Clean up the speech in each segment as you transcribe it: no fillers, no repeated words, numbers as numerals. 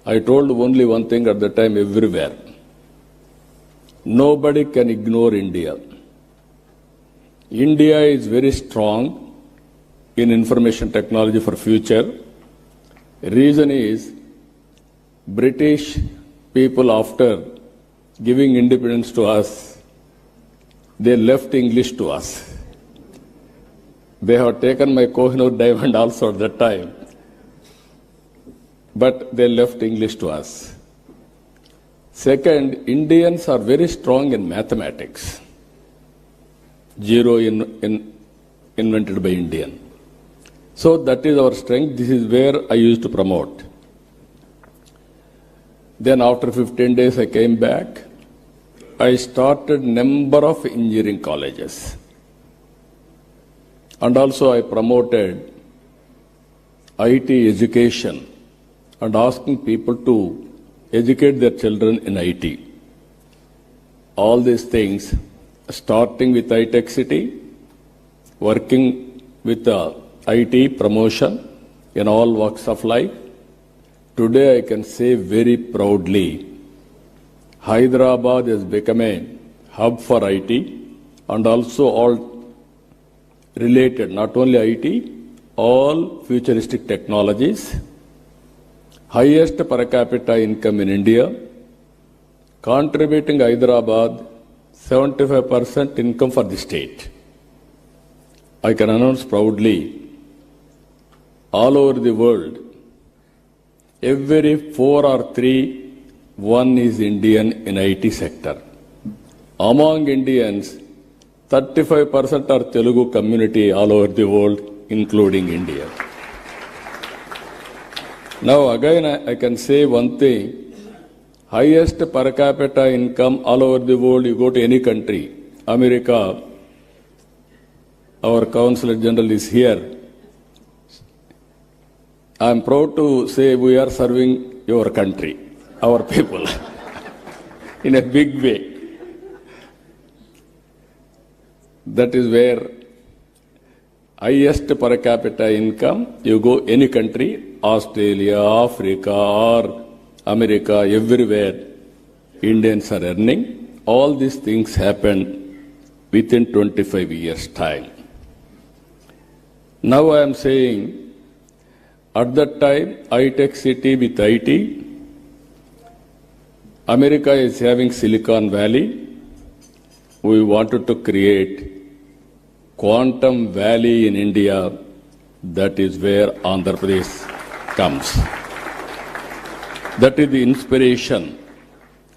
I told only one thing at the time everywhere. Nobody can ignore India. India is very strong in information technology for future. Reason is British people, after giving independence to us, they left English to us. They have taken my Kohinoor diamond also at that time, but they left English to us. Second, Indians are very strong in mathematics. Zero invented by Indian. So that is our strength. This is where I used to promote. Then after 15 days I came back. I started number of engineering colleges. And also I promoted IT education and asking people to educate their children in IT. All these things, starting with iTech City, working with the IT promotion in all walks of life. Today I can say very proudly, Hyderabad has become a hub for IT and also all related, not only IT, all futuristic technologies. Highest per capita income in India, contributing Hyderabad 75% income for the state. I can announce proudly, all over the world, every 4 or 3, one is Indian in IT sector. Among Indians, 35% are Telugu community all over the world, including India. Now again I can say one thing, highest per capita income all over the world, you go to any country, America, our Consul General is here. I am proud to say we are serving your country, our people, in a big way. That is where highest per capita income, you go any country, Australia, Africa, or America, everywhere, Indians are earning. All these things happen within 25 years' time. Now I am saying, at that time, iTech City with IT, America is having Silicon Valley. We wanted to create Quantum Valley in India. That is where Andhra Pradesh comes. That is the inspiration.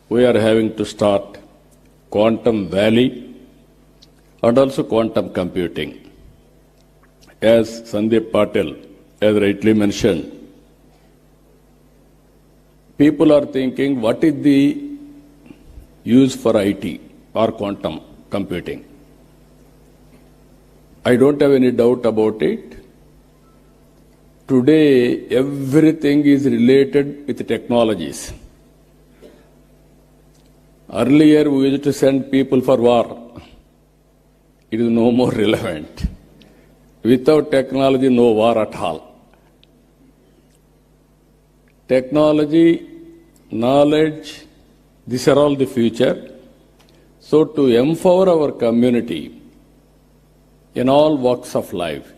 We are having to start Quantum Valley and also quantum computing. As Sandeep Patel has rightly mentioned, people are thinking, what is the use for IT or quantum computing? I don't have any doubt about it. Today, everything is related with technologies. Earlier, we used to send people for war. It is no more relevant. Without technology, no war at all. Technology, knowledge, these are all the future. So to empower our community in all walks of life,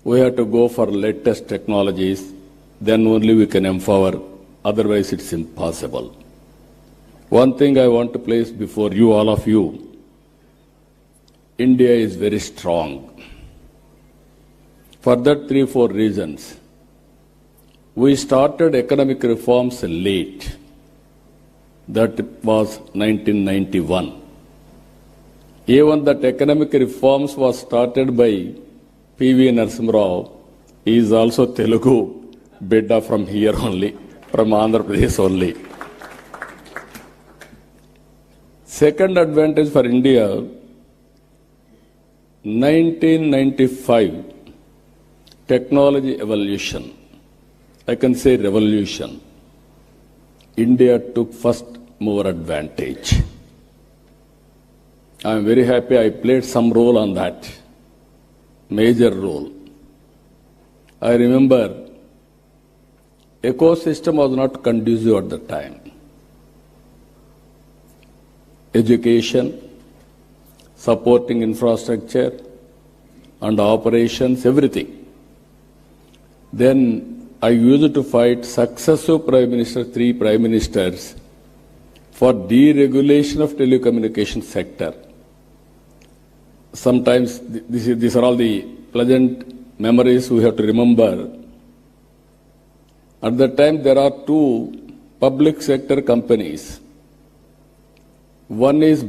we have to go for latest technologies, then only we can empower, otherwise it's impossible. One thing I want to place before you, all of you, India is very strong. For that 3-4 reasons. We started economic reforms late. That was 1991. Even that economic reforms was started by P.V. Narasimha Rao. He is also Telugu, bidda from here only, from Andhra Pradesh only. Second advantage for India, 1995, technology evolution. I can say revolution. India took first mover advantage. I am very happy I played some role on that, major role. I remember ecosystem was not conducive at the time. Education, supporting infrastructure and operations, everything. Then I used to fight successive prime minister, 3 prime ministers, for deregulation of telecommunication sector. Sometimes these are all the pleasant memories we have to remember. At that time, there are 2 public sector companies. One is